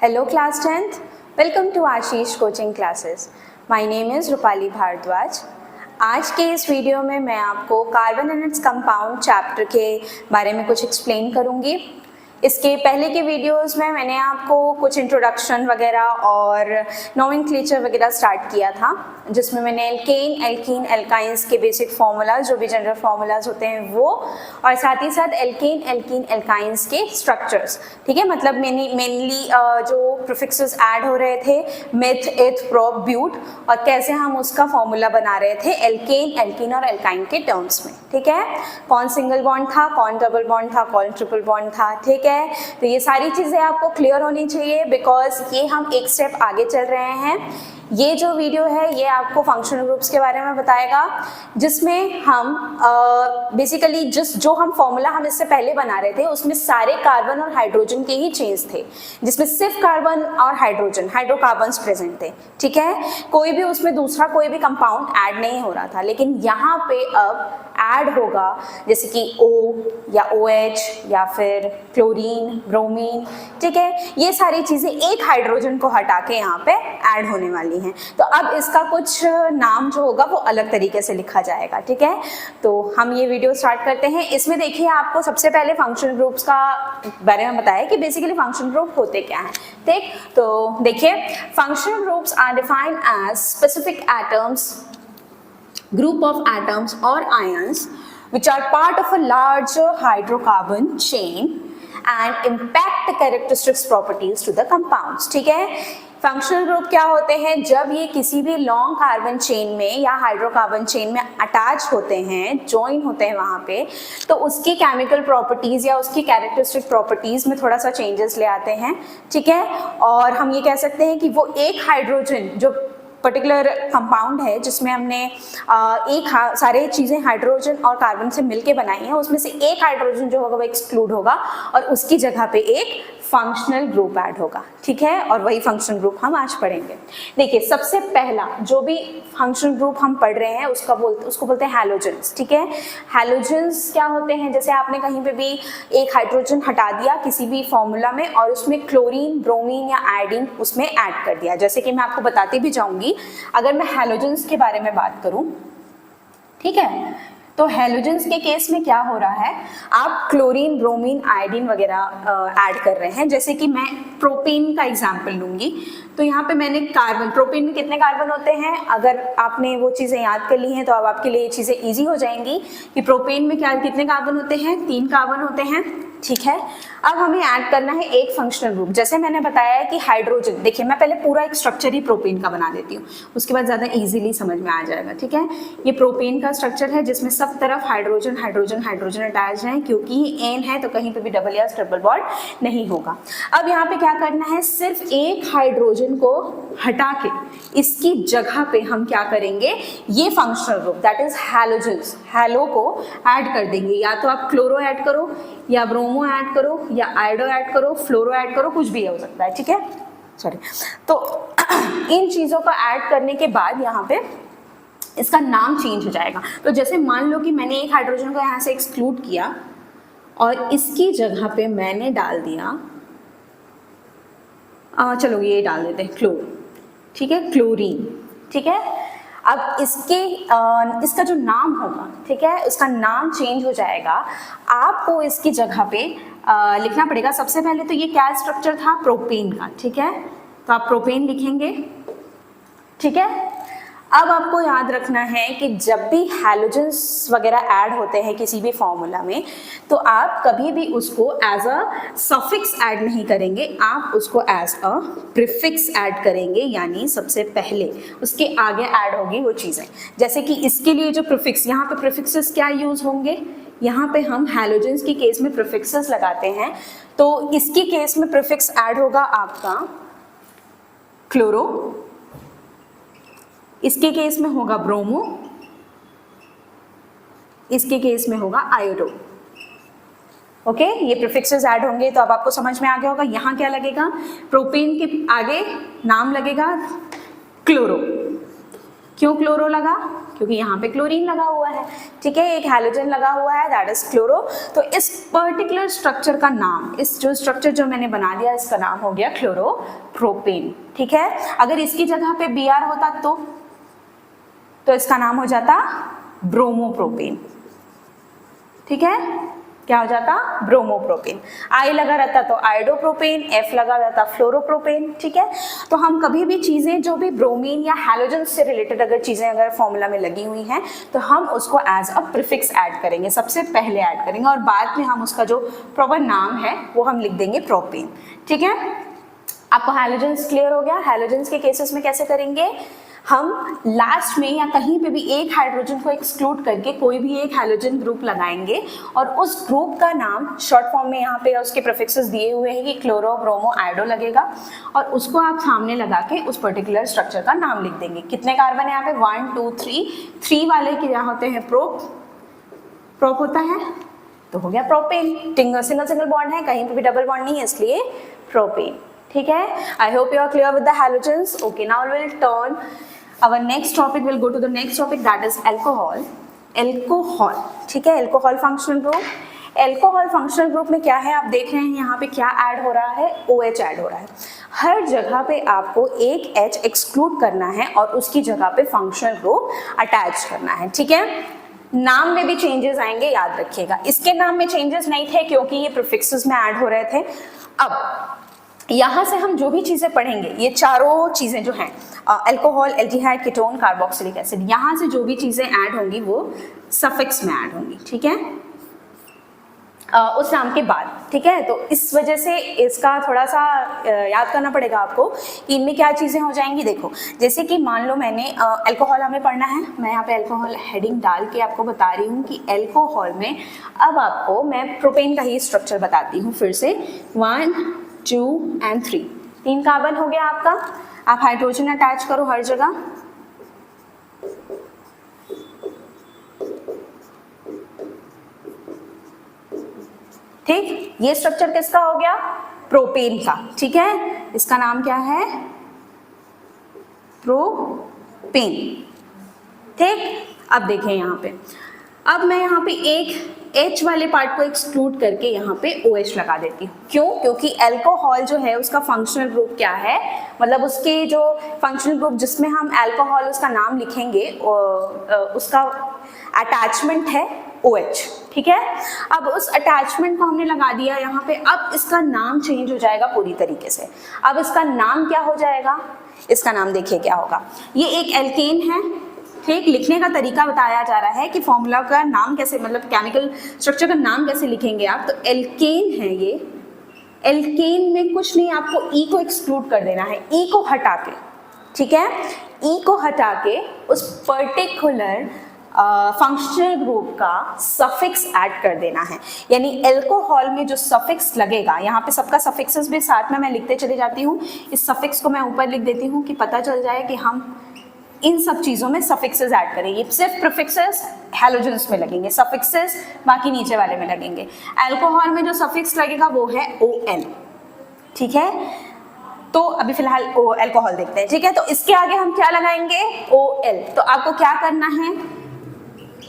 Hello class 10th, welcome to Ashish coaching classes. My name is Rupali Bhardwaj. आज के इस video में मैं आपको carbon and its compound chapter के बारे में कुछ एक्सप्लेन करूंगी। इसके पहले के वीडियोस में मैंने आपको कुछ इंट्रोडक्शन वगैरह और नोमेनक्लेचर वगैरह स्टार्ट किया था, जिसमें मैंने एल्केन, एल्कीन, एल्काइंस के बेसिक फार्मूलाज जो भी जनरल फार्मूलाज होते हैं वो, और साथ ही साथ एल्केन, एल्कीन, एल्काइंस के स्ट्रक्चर्स। ठीक है, मतलब मेनली जो प्रीफिक्सेस ऐड हो रहे थे मिथ, इथ, प्रोप, ब्यूट, और कैसे हम उसका फार्मूला बना रहे थे एल्केन, एल्कीन और एल्काइन के टर्म्स में। ठीक है, कौन सिंगल बॉन्ड था, कौन डबल बॉन्ड था, कौन ट्रिपल बॉन्ड था। ठीक है, तो ये सारी चीजें आपको क्लियर होनी चाहिए, बिकॉज ये हम एक स्टेप आगे चल रहे हैं। ये जो वीडियो है ये आपको फंक्शनल ग्रुप्स के बारे में बताएगा, जिसमें हम बेसिकली जो हम फॉर्मूला हम इससे पहले बना रहे थे उसमें सारे कार्बन और हाइड्रोजन के ही चेंज थे, जिसमें सिर्फ कार्बन और हाइड्रोजन, हाइड्रोकार्बन्स प्रेजेंट थे। ठीक है, कोई भी उसमें दूसरा कोई भी कंपाउंड ऐड नहीं हो रहा था, लेकिन यहाँ पे अब ऐड होगा, जैसे कि O या OH या फिर क्लोरीन, ब्रोमीन। ठीक है, ये सारी चीजें एक हाइड्रोजन को हटा के यहाँ पे ऐड होने वाली हैं। तो अब इसका कुछ नाम जो होगा वो अलग तरीके से लिखा जाएगा। ठीक है, तो हम ये वीडियो स्टार्ट करते हैं। इसमें देखिए, आपको सबसे पहले फंक्शनल ग्रुप्स का बारे में बताया कि बेसिकली फंक्शनल ग्रुप होते क्या हैं। ठीक, तो देखिए, functional groups are defined as specific atoms, group of atoms or ions which are part of a larger hydrocarbon chain and impact the characteristics properties to the compounds। ठीक है, functional group क्या होते हैं? जब ये किसी भी लॉन्ग कार्बन चेन में या हाइड्रोकार्बन चेन में अटैच होते हैं, ज्वाइन होते हैं वहाँ पे, तो उसकी केमिकल प्रॉपर्टीज या उसकी कैरेक्टरिस्टिक प्रॉपर्टीज में थोड़ा सा चेंजेस ले आते हैं। ठीक है, और हम ये कह सकते हैं कि वो एक हाइड्रोजन जो पर्टिकुलर कंपाउंड है जिसमें हमने सारे चीज़ें हाइड्रोजन और कार्बन से मिलके बनाई हैं, उसमें से एक हाइड्रोजन जो होगा वो एक्सक्लूड होगा और उसकी जगह पे एक फंक्शनल ग्रुप ऐड होगा। ठीक है, और वही फंक्शनल ग्रुप हम आज पढ़ेंगे। देखिए, सबसे पहला जो भी फंक्शनल ग्रुप हम पढ़ रहे हैं उसको बोलते हैं हैलोजेंस। ठीक है, हैलोजेंस क्या होते हैं? जैसे आपने कहीं पे भी एक हाइड्रोजन हटा दिया किसी भी फॉर्मूला में और उसमें क्लोरीन, ब्रोमीन या आयोडीन उसमें ऐड कर दिया, जैसे कि मैं आपको बताती भी जाऊंगी अगर मैं हैलोजेंस के बारे में बात करूं। ठीक है, तो हैलोजेंस के केस में क्या हो रहा है, आप क्लोरीन, ब्रोमीन, आयोडीन वगैरह ऐड कर रहे हैं। जैसे कि मैं प्रोपेन का एग्जांपल लूंगी, तो यहाँ पे मैंने कार्बन, प्रोपेन में कितने कार्बन होते हैं? अगर आपने वो चीज़ें याद कर ली हैं तो अब आपके लिए ये चीज़ें ईजी हो जाएंगी कि प्रोपेन में कितने कार्बन होते हैं? 3 कार्बन होते हैं। ठीक है, अब हमें ऐड करना है एक फंक्शनल ग्रुप। जैसे मैंने बताया कि हाइड्रोजन, देखिए मैं पहले पूरा एक स्ट्रक्चर ही प्रोपेन का बना देती हूँ, उसके बाद ज़्यादा इजीली समझ में आ जाएगा। ठीक है, ये प्रोपेन का स्ट्रक्चर है जिसमें सब तरफ हाइड्रोजन हाइड्रोजन हाइड्रोजन अटैच है, क्योंकि ये एन है तो कहीं पे भी डबल या ट्रिपल बॉन्ड नहीं होगा। अब यहाँ पे क्या करना है, सिर्फ एक हाइड्रोजन को हटा के इसकी जगह पे हम क्या करेंगे, ये functional group that is halogens, hello को ऐड कर देंगे। या तो आप क्लोरो ऐड करो या ब्रोमो ऐड करो या आयोडो ऐड करो, फ्लोरो ऐड करो, कुछ भी हो सकता है। ठीक है, सॉरी। तो इन चीज़ों को ऐड करने के बाद यहाँ पे इसका नाम चेंज हो जाएगा। तो जैसे मान लो कि मैंने एक हाइड्रोजन को यहाँ से एक्सक्लूड किया और इसकी जगह पे मैंने डाल दिया, चलो ये डाल देते हैं क्लोर। ठीक है, क्लोरीन। ठीक है, अब इसका जो नाम होगा, ठीक है, उसका नाम चेंज हो जाएगा। आपको इसकी जगह पे लिखना पड़ेगा। सबसे पहले तो ये क्या स्ट्रक्चर था? प्रोपेन का। ठीक है, तो आप प्रोपेन लिखेंगे। ठीक है, अब आपको याद रखना है कि जब भी हैलोजेंस वगैरह ऐड होते हैं किसी भी फॉर्मूला में, तो आप कभी भी उसको एज अ सफिक्स ऐड नहीं करेंगे, आप उसको एज अ प्रीफिक्स ऐड करेंगे, यानी सबसे पहले उसके आगे ऐड होगी वो चीज़ें। जैसे कि इसके लिए जो प्रीफिक्स, यहाँ पे प्रीफिक्सेस क्या यूज होंगे, यहाँ पे हम हैलोजेंस की केस में प्रीफिक्सेस लगाते हैं, तो इसकी केस में प्रीफिक्स ऐड होगा आपका क्लोरो, इसके केस में होगा ब्रोमो, इसके केस में होगा आयोडो। ओके, ये प्रीफिक्सेस ऐड होंगे। तो अब आपको समझ में आ गया होगा यहाँ क्या लगेगा, प्रोपेन के आगे नाम लगेगा क्लोरो। क्यों क्लोरो लगा? क्योंकि यहाँ पे क्लोरीन लगा हुआ है, ठीक है, एक हैलोजन लगा हुआ है, दैट इज क्लोरो। तो इस पर्टिकुलर स्ट्रक्चर का नाम, इस जो स्ट्रक्चर जो मैंने बना दिया, इसका नाम हो गया क्लोरोप्रोपेन, ठीक है। अगर इसकी जगह पे Br होता तो इसका नाम हो जाता ब्रोमोप्रोपेन, ठीक है, क्या हो जाता? ब्रोमोप्रोपेन। I लगा रहता तो आयोडोप्रोपेन, F लगा रहता फ्लोरोप्रोपेन, ठीक है। तो हम कभी भी चीजें जो भी ब्रोमीन या हैलोजन से रिलेटेड अगर चीजें अगर फॉर्मूला में लगी हुई हैं तो हम उसको एज अ प्रीफिक्स ऐड करेंगे, सबसे पहले ऐड करेंगे, और बाद में हम उसका जो प्रॉपर नाम है वो हम लिख देंगे प्रोपेन, ठीक है। आपको हैलोजेंस क्लियर हो गया? हैलोजेंस के केसेस में कैसे करेंगे? हम लास्ट में या कहीं पे भी एक हाइड्रोजन को एक्सक्लूड करके कोई भी एक हैलोजन ग्रुप लगाएंगे और उस ग्रुप का नाम शॉर्ट फॉर्म में यहाँ पे उसके प्रीफिक्सेस दिए हुए हैं कि क्लोरो, ब्रोमो, आयोडो लगेगा, और उसको आप सामने लगा के उस पर्टिकुलर स्ट्रक्चर का नाम लिख देंगे। कितने कार्बन है यहाँ पे? 1 2 3 वाले क्या होते हैं? प्रोप होता है, तो हो गया प्रोपेन। सिंगल बॉन्ड है, कहीं पे भी डबल बॉन्ड नहीं है, इसलिए प्रोपेन, ठीक है। I hope you are clear with the halogens. Okay, now will turn our next topic, will go to the next topic, that is alcohol. Alcohol, ठीक है, alcohol functional group. Alcohol functional group में क्या है? आप देख रहे हैं यहाँ पे क्या ऐड हो रहा है? OH ऐड हो रहा है। हर जगह पे आपको एक H एक्सक्लूड करना है और उसकी जगह पे फंक्शनल ग्रुप अटैच करना है, ठीक है। नाम में भी चेंजेस आएंगे, याद रखिएगा। इसके नाम में चेंजेस नहीं थे क्योंकि ये प्रीफिक्सेस में ऐड हो रहे थे। अब यहाँ से हम जो भी चीजें पढ़ेंगे, ये चारों चीजें जो हैं, alcohol, aldehyde, ketone, carboxylic acid, यहाँ से जो भी चीजें ऐड होंगी वो सफिक्स में ऐड होंगी, ठीक है, उस नाम के बाद, ठीक है। तो इस वजह से इसका थोड़ा सा याद करना पड़ेगा आपको कि इनमें क्या चीज़ें हो जाएंगी। देखो, जैसे कि मान लो मैंने अल्कोहल हमें पढ़ना है, मैं यहाँ पे अल्कोहल हेडिंग डाल के आपको बता रही हूँ कि अल्कोहल में अब आपको मैं प्रोपेन का ही स्ट्रक्चर बताती हूँ फिर से। 1 2 and 3, 3 कार्बन हो गया आपका। आप हाइड्रोजन अटैच करो हर जगह, ठीक। ये स्ट्रक्चर किसका हो गया? प्रोपेन का, ठीक है। इसका नाम क्या है? प्रोपेन, ठीक। अब देखें यहाँ पे, अब मैं यहाँ पे एक H वाले पार्ट को एक्सक्लूड करके यहाँ पे OH लगा देती हूँ। क्यों? क्योंकि अल्कोहल जो है उसका फंक्शनल ग्रुप क्या है, मतलब उसके जो फंक्शनल ग्रुप जिसमें हम अल्कोहल उसका नाम लिखेंगे उसका अटैचमेंट है OH, ठीक है। अब उस अटैचमेंट को हमने लगा दिया यहाँ पे। अब इसका नाम चेंज हो जाएगा पूरी तरीके से। अब इसका नाम क्या हो जाएगा? इसका नाम देखिए क्या होगा। ये एक एल्केन है, ठीक। लिखने का तरीका बताया जा रहा है कि फॉर्मूला का नाम कैसे, मतलब केमिकल स्ट्रक्चर का नाम कैसे लिखेंगे आप। तो एल्केन है ये। एल्केन में कुछ नहीं, आपको ई को एक्सक्लूड कर देना है, ई को हटा के, ठीक है। ई को हटा के उस पर्टिकुलर फंक्शनल ग्रुप का सफिक्स ऐड कर देना है। यानी अल्कोहल में जो सफिक्स लगेगा, यहाँ पे सबका सफिक्सेस भी साथ में मैं लिखते चली जाती हूँ। इस सफिक्स को मैं ऊपर लिख देती हूँ कि पता चल जाए कि हम इन सब चीज़ों में सफिक्सेस ऐड करेंगे। सिर्फ प्रीफिक्सेस हैलोजेंस में लगेंगे, सफिक्सेस बाकी नीचे वाले में लगेंगे। अल्कोहल में जो सफिक्स लगेगा वो है OL, ठीक है। तो अभी फिलहाल अल्कोहल देखते हैं, ठीक है। तो इसके आगे हम क्या लगाएंगे? OL। तो आपको क्या करना है,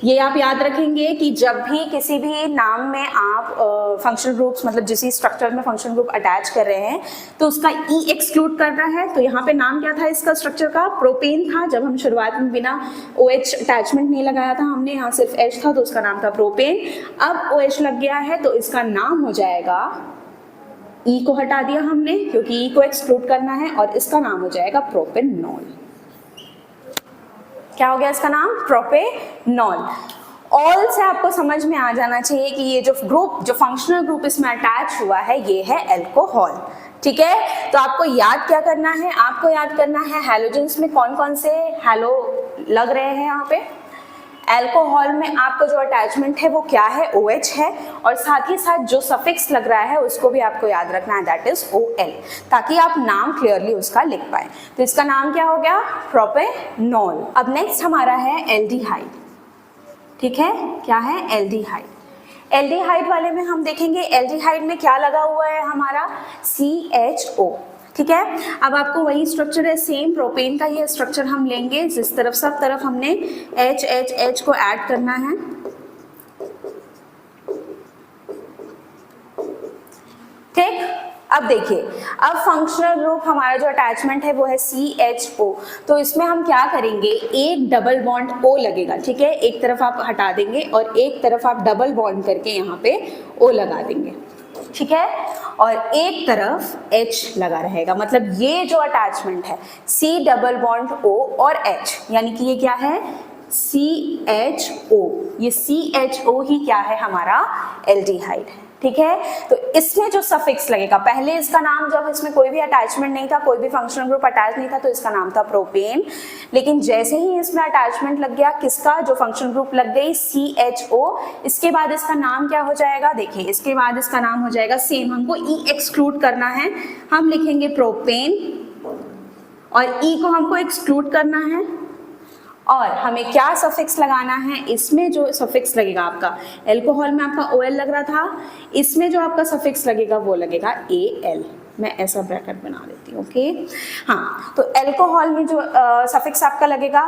ये आप याद रखेंगे कि जब भी किसी भी नाम में आप फंक्शनल ग्रुप्स, मतलब जिस स्ट्रक्चर में फंक्शनल ग्रुप अटैच कर रहे हैं तो उसका ई एक्सक्लूड कर रहा है। तो यहाँ पे नाम क्या था इसका स्ट्रक्चर का? प्रोपेन था। जब हम शुरुआत में बिना OH अटैचमेंट नहीं लगाया था हमने, यहाँ सिर्फ H था तो उसका नाम था प्रोपेन। अब OH लग गया है तो इसका नाम हो जाएगा, ई को हटा दिया हमने क्योंकि ई को एक्सक्लूड करना है, और इसका नाम हो जाएगा प्रोपेनॉल। क्या हो गया इसका नाम? प्रोपेनॉल। ऑल से आपको समझ में आ जाना चाहिए कि ये जो ग्रुप, जो फंक्शनल ग्रुप इसमें अटैच हुआ है ये है अल्कोहल, ठीक है। तो आपको याद क्या करना है? आपको याद करना है हैलोजेंस में कौन कौन से हैलो लग रहे हैं यहाँ पे। अल्कोहल में आपको जो अटैचमेंट है वो क्या है? OH है, और साथ ही साथ जो सफिक्स लग रहा है उसको भी आपको याद रखना है, दैट इज OL, ताकि आप नाम क्लियरली उसका लिख पाए। तो इसका नाम क्या हो गया? प्रोपेनॉल। अब नेक्स्ट हमारा है एल्डिहाइड, ठीक है। क्या है? एल्डिहाइड। एल्डिहाइड वाले में हम देखेंगे एल्डिहाइड में क्या लगा हुआ है हमारा? CHO, ठीक है। अब आपको वही स्ट्रक्चर है, सेम प्रोपेन का ये स्ट्रक्चर हम लेंगे, जिस तरफ सब तरफ हमने H H H को ऐड करना है। ठीक, अब देखिए, अब फंक्शनल ग्रुप हमारा जो अटैचमेंट है वो है CHO। तो इसमें हम क्या करेंगे, एक डबल बॉन्ड O लगेगा, ठीक है, एक तरफ आप हटा देंगे और एक तरफ आप डबल बॉन्ड करके यहाँ पे O लगा देंगे, ठीक है, और एक तरफ H लगा रहेगा। मतलब ये जो अटैचमेंट है C डबल बॉन्ड O और H, यानी कि ये क्या है, CHO। ये CHO ही क्या है, हमारा एल्डिहाइड है, ठीक है। तो इसमें जो सफिक्स लगेगा, पहले इसका नाम, जब इसमें कोई भी अटैचमेंट नहीं था, कोई भी फंक्शनल ग्रुप अटैच नहीं था, तो इसका नाम था प्रोपेन। लेकिन जैसे ही इसमें अटैचमेंट लग गया, किसका, जो फंक्शनल ग्रुप लग गई CHO, इसके बाद इसका नाम क्या हो जाएगा, देखिए, इसके बाद इसका नाम हो जाएगा सेम, हमको E एक्सक्लूड करना है, हम लिखेंगे प्रोपेन, और E को हमको एक्सक्लूड करना है, और हमें क्या सफिक्स लगाना है, इसमें जो सफिक्स लगेगा आपका, अल्कोहल में आपका OL लग रहा था, इसमें जो आपका सफिक्स लगेगा वो लगेगा AL। मैं ऐसा ब्रैकेट बना देती हूँ, ओके। हाँ, तो अल्कोहल में जो सफिक्स आपका लगेगा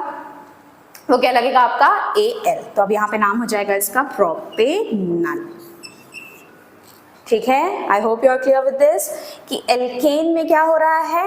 वो क्या लगेगा, आपका AL। तो अब यहाँ पे नाम हो जाएगा इसका प्रोपेनल, ठीक है। I hope you are clear with this कि एल्केन में क्या हो रहा है,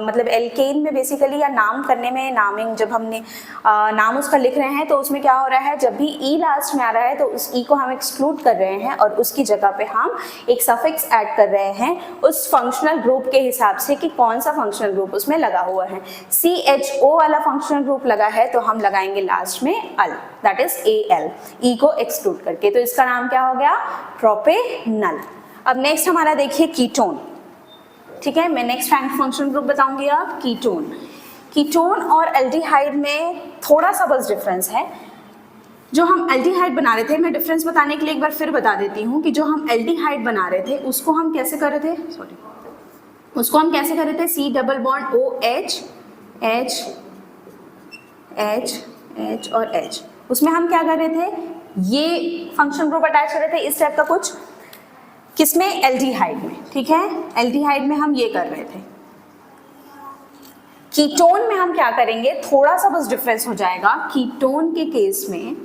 मतलब एल्केन में बेसिकली, या नाम करने में, नामिंग जब हमने नाम उसका लिख रहे हैं तो उसमें क्या हो रहा है, जब भी E लास्ट में आ रहा है तो उस E को हम एक्सक्लूड कर रहे हैं और उसकी जगह पे हम एक सफिक्स ऐड कर रहे हैं उस फंक्शनल ग्रुप के हिसाब से कि कौन सा फंक्शनल ग्रुप उसमें लगा हुआ है। CHO वाला फंक्शनल ग्रुप लगा है तो हम लगाएंगे लास्ट में अल, दैट इज AL, E को एक्सक्लूड करके, तो इसका नाम क्या हो गया, प्रोपेनल। अब नेक्स्ट हमारा देखिए कीटोन, ठीक है। मैं नेक्स्ट फंक्शनल ग्रुप बताऊंगी आप, कीटोन। कीटोन और एल्डिहाइड में थोड़ा सा बस डिफरेंस है। जो हम एल्डिहाइड बना रहे थे, मैं डिफरेंस बताने के लिए एक बार फिर बता देती हूँ कि जो हम एल्डिहाइड बना रहे थे उसको हम कैसे कर रहे थे, उसको हम कैसे कर रहे थे, C double bond OH H H H और H। उसमें हम क्या कर रहे थे, ये फंक्शनल ग्रुप अटैच कर रहे थे इस टाइप का कुछ, किसमें, एल्डिहाइड में, ठीक है। एल्डिहाइड में हम ये कर रहे थे। कीटोन में हम क्या करेंगे, थोड़ा सा बस डिफरेंस हो जाएगा। कीटोन के केस में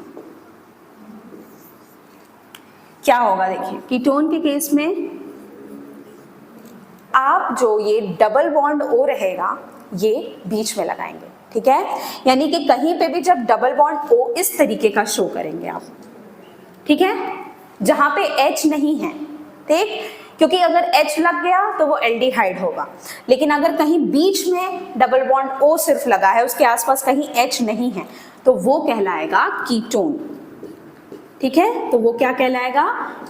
क्या होगा, देखिए, कीटोन के केस में आप जो ये डबल बॉन्ड O रहेगा ये बीच में लगाएंगे, ठीक है। यानी कि कहीं पे भी जब डबल बॉन्ड O इस तरीके का शो करेंगे आप, ठीक है, जहां पे H नहीं है, ठीक, क्योंकि अगर H लग गया तो वो एल्डिहाइड होगा, लेकिन अगर कहीं बीच में डबल बॉन्ड O सिर्फ लगा है, उसके आसपास कहीं H नहीं है, तो वो कहलाएगा कीटोन, ठीक है। तो वो क्या कहलाएगा,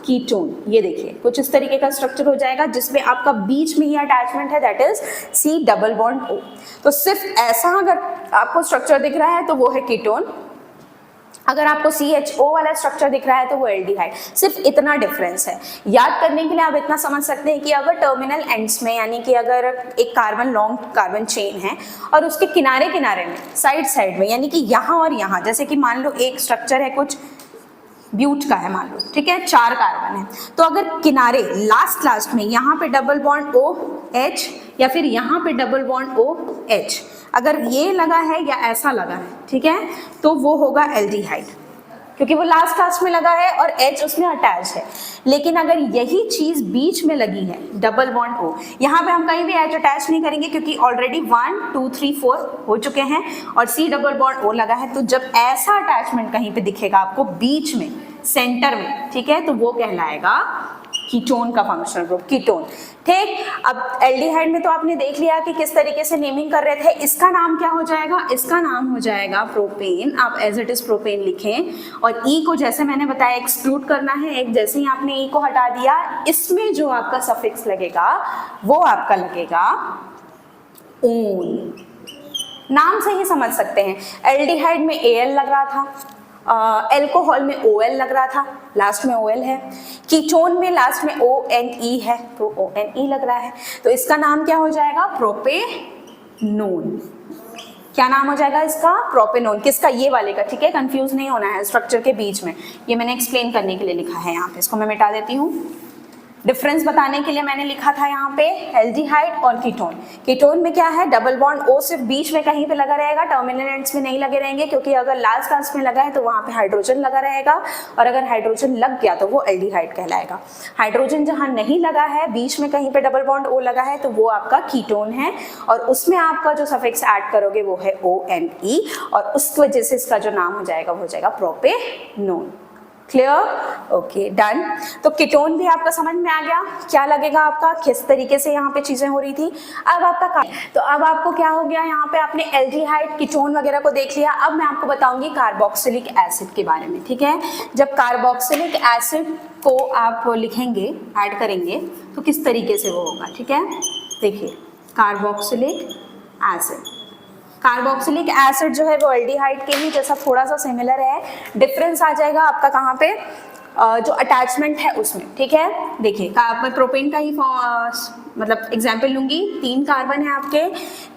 कीटोन। ये देखिए कुछ इस तरीके का स्ट्रक्चर हो जाएगा जिसमें आपका बीच में ही अटैचमेंट है, that is C double bond O। तो सिर्फ ऐसा अगर आपको स्ट्रक्चर दिख रहा है तो वो है कीटोन, अगर आपको CHO वाला स्ट्रक्चर दिख रहा है तो वो एल्डिहाइड। सिर्फ इतना डिफरेंस है। याद करने के लिए आप इतना समझ सकते हैं कि अगर टर्मिनल एंड्स में, यानी कि अगर एक कार्बन लॉन्ग कार्बन चेन है और उसके किनारे किनारे में, साइड साइड में, यानी कि यहाँ और यहाँ, जैसे कि मान लो एक स्ट्रक्चर है कुछ ब्यूट का है मान लो, ठीक है, 4 कार्बन है, तो अगर किनारे लास्ट में यहाँ पे डबल बॉन्ड OH या फिर यहाँ पे डबल बॉन्ड OH अगर ये लगा है या ऐसा लगा है, ठीक है, तो वो होगा एल्डिहाइड, क्योंकि वो लास्ट में लगा है और H उसमें अटैच है। लेकिन अगर यही चीज बीच में लगी है, डबल बॉन्ड O, यहाँ पे हम कहीं भी H अटैच नहीं करेंगे क्योंकि ऑलरेडी 1 2 3 4 हो चुके हैं और C डबल बॉन्ड O लगा है, तो जब ऐसा अटैचमेंट कहीं पे दिखेगा आपको बीच में, सेंटर में, ठीक है, तो वो कहलाएगा कीटोन का फंक्शनल ग्रुप, कीटोन, ठीक। अब एल्डिहाइड में तो आपने देख लिया कि किस तरीके से नेमिंग कर रहे थे। इसका नाम क्या हो जाएगा, इसका नाम हो जाएगा प्रोपेन। आप एज इट इज प्रोपेन लिखें और E को जैसे मैंने बताया एक्सक्लूड करना है, एक जैसे ही आपने E को हटा दिया, इसमें जो आपका सफिक्स लगेगा वो आपका लगेगा ओन। नाम से ही समझ सकते हैं, एल्डिहाइड में Al लग रहा था, अल्कोहल में OL लग रहा था, लास्ट में OL है, कीटोन में लास्ट में ONE है तो ONE लग रहा है, तो इसका नाम क्या हो जाएगा, प्रोपेनोन। क्या नाम हो जाएगा इसका, प्रोपेनोन। किसका, ये वाले का, ठीक है, कंफ्यूज नहीं होना है स्ट्रक्चर के बीच में, ये मैंने एक्सप्लेन करने के लिए लिखा है यहाँ पे, इसको मैं मिटा देती हूँ। डिफरेंस बताने के लिए मैंने लिखा था यहाँ पे एल्डिहाइड और कीटोन। कीटोन में क्या है, डबल बॉन्ड O सिर्फ बीच में कहीं पे लगा रहेगा, टर्मिनल एंड्स में नहीं लगे रहेंगे, क्योंकि अगर लास्ट लास्ट में लगा है तो वहाँ पे हाइड्रोजन लगा रहेगा, और अगर हाइड्रोजन लग गया तो वो एल्डिहाइड कहलाएगा। हाइड्रोजन जहाँ नहीं लगा है, बीच में कहीं पे डबल बॉन्ड O लगा है, तो वो आपका कीटोन है, और उसमें आपका जो सफिक्स ऐड करोगे वो है ONE, और उस वजह से इसका जो नाम हो जाएगा वो हो जाएगा प्रोपेनोन। क्लियर? Okay, done. तो कीटोन भी आपका समझ में आ गया, क्या लगेगा आपका, किस तरीके से यहाँ पे चीजें हो रही थी। अब आपका तो अब आपको क्या हो गया, यहाँ पे आपने एल्डिहाइड कीटोन वगैरह को देख लिया। अब मैं आपको बताऊंगी कार्बोक्सिलिक एसिड के बारे में, ठीक है। जब कार्बोक्सिलिक एसिड को आप लिखेंगे, ऐड करेंगे, तो किस तरीके से वो होगा, ठीक है। देखिए, कार्बोक्सिलिक एसिड, कार्बोक्सिलिक एसिड जो है वो एल्डिहाइड के ही जैसा थोड़ा सा सिमिलर है, डिफरेंस आ जाएगा आपका कहाँ पे, जो अटैचमेंट है उसमें, ठीक है। देखिए, मैं प्रोपेन का ही मतलब एग्जांपल लूंगी। 3 कार्बन है आपके,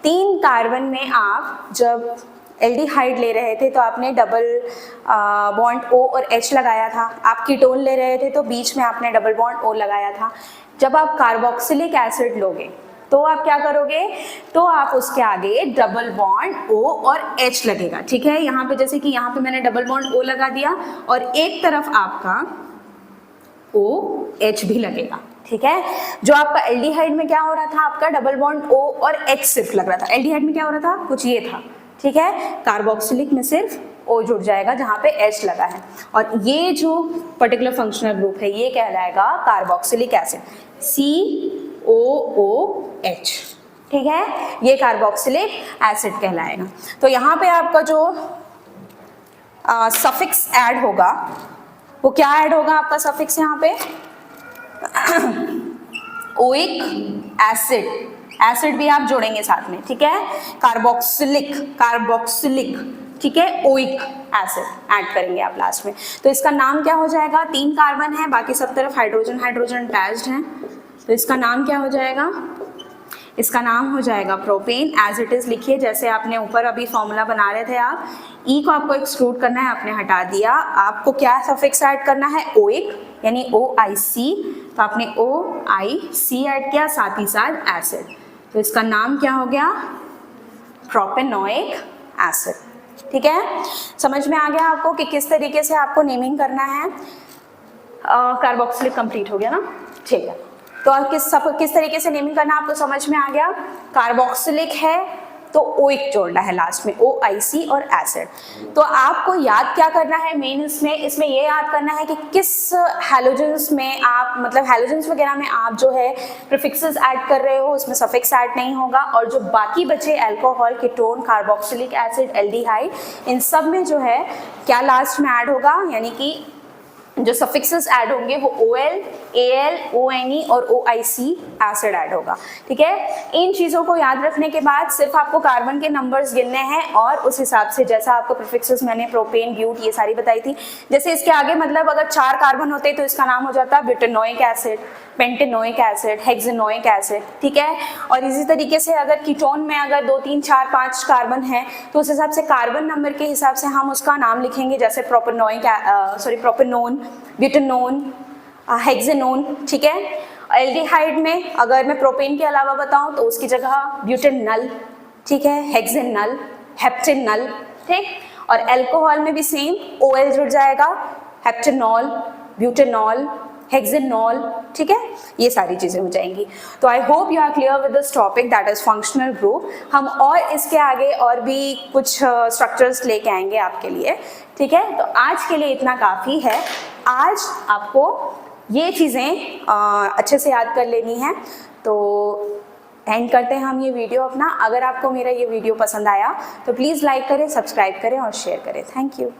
3 कार्बन में आप जब एल्डिहाइड ले रहे थे तो आपने डबल बॉन्ड O और H लगाया था। आप कीटोन ले रहे थे तो बीच में आपने डबल बॉन्ड O लगाया था। जब आप कार्बोक्सिलिक एसिड लोगे तो आप क्या करोगे, तो आप उसके आगे डबल बॉन्ड O और H लगेगा, ठीक है। यहाँ पे जैसे कि यहाँ पे मैंने डबल बॉन्ड O लगा दिया, और एक तरफ आपका OH भी लगेगा, ठीक है। जो आपका एल्डिहाइड में क्या हो रहा था, आपका डबल बॉन्ड O और H सिर्फ लग रहा था। एल्डिहाइड में क्या हो रहा था, कुछ ये था, ठीक है। कार्बोक्सिलिक में सिर्फ O जुड़ जाएगा जहाँ पे H लगा है, और ये जो पर्टिकुलर फंक्शनल ग्रुप है ये कहलाएगा कार्बोक्सिलिक एसिड, COOH, ठीक है। ये कार्बोक्सिलिक एसिड कहलाएगा। तो यहाँ पे आपका जो सफिक्स ऐड होगा वो क्या ऐड होगा, आपका सफिक्स यहाँ पे ओइक एसिड, एसिड भी आप जोड़ेंगे साथ में, ठीक है। कार्बोक्सिलिक, कार्बोक्सिलिक, ठीक है, ओइक एसिड ऐड करेंगे आप लास्ट में। तो इसका नाम क्या हो जाएगा, 3 कार्बन है, बाकी सब तरफ हाइड्रोजन हाइड्रोजन अटैच्ड है, तो इसका नाम क्या हो जाएगा, इसका नाम हो जाएगा प्रोपेन। एज इट इज लिखिए, जैसे आपने ऊपर अभी फॉर्मूला बना रहे थे आप, ई को आपको एक्सक्लूड करना है, आपने हटा दिया। आपको क्या सफिक्स ऐड करना है, ओइक यानी OIC, तो आपने OIC ऐड किया, साथ ही साथ एसिड, तो इसका नाम क्या हो गया, प्रोपेनोइक एसिड, ठीक है। समझ में आ गया आपको कि किस तरीके से आपको नेमिंग करना है। कार्बोक्सिलिक कंप्लीट हो गया ना, ठीक है। तो किस तरीके से नेमिंग करना आपको समझ में आ गया। कार्बोक्सिलिक है तो ओइक जोड़ना है लास्ट में, OIC और एसिड। तो आपको याद क्या करना है मेन, इसमें ये याद करना है कि किस हैलोजेंस में आप, मतलब हैलोजेंस वगैरह में आप जो है प्रीफिक्सेस ऐड कर रहे हो, उसमें सफिक्स ऐड नहीं होगा, और जो बाकी बचे alcohol, ketone, carboxylic acid, aldehyde, इन सब में जो है क्या लास्ट में ऐड होगा, यानी कि जो सफिक्सेस ऐड होंगे वो OL, AL, ONE और OIC एसिड ऐड होगा, ठीक है। इन चीज़ों को याद रखने के बाद सिर्फ आपको कार्बन के नंबर्स गिनने हैं, और उस हिसाब से जैसा आपको प्रीफिक्सेस मैंने प्रोपेन, ब्यूट ये सारी बताई थी, जैसे इसके आगे मतलब अगर 4 कार्बन होते तो इसका नाम हो जाता butanoic acid, pentanoic acid, hexanoic acid, ठीक है। और इसी तरीके से अगर कीटोन में अगर 2, 3, 4, 5 कार्बन है तो उस हिसाब से कार्बन नंबर के हिसाब से हम उसका नाम लिखेंगे, जैसे प्रोपेनोन, ब्यूटेनोन, हेक्सेनोन, ठीक है। एल्डिहाइड में अगर मैं प्रोपेन के अलावा बताऊं तो उसकी जगह ब्यूटेनल, ठीक है, हेक्सेनल, हेप्टेनल, ठीक। और अल्कोहल में भी सेम OL जुड़ जाएगा, हेप्टेनॉल, ब्यूटेनॉल, हेक्सेनॉल, ठीक है, ये सारी चीजें हो जाएंगी। तो I hope you are clear with this topic, that is functional group. हम और इसके आगे और भी कुछ स्ट्रक्चर्स लेके आएंगे आपके लिए, ठीक है। तो आज के लिए इतना काफ़ी है। आज आपको ये चीज़ें अच्छे से याद कर लेनी है। तो एंड करते हैं हम ये वीडियो अपना। अगर आपको मेरा ये वीडियो पसंद आया तो प्लीज़ लाइक करें, सब्सक्राइब करें और शेयर करें। Thank you.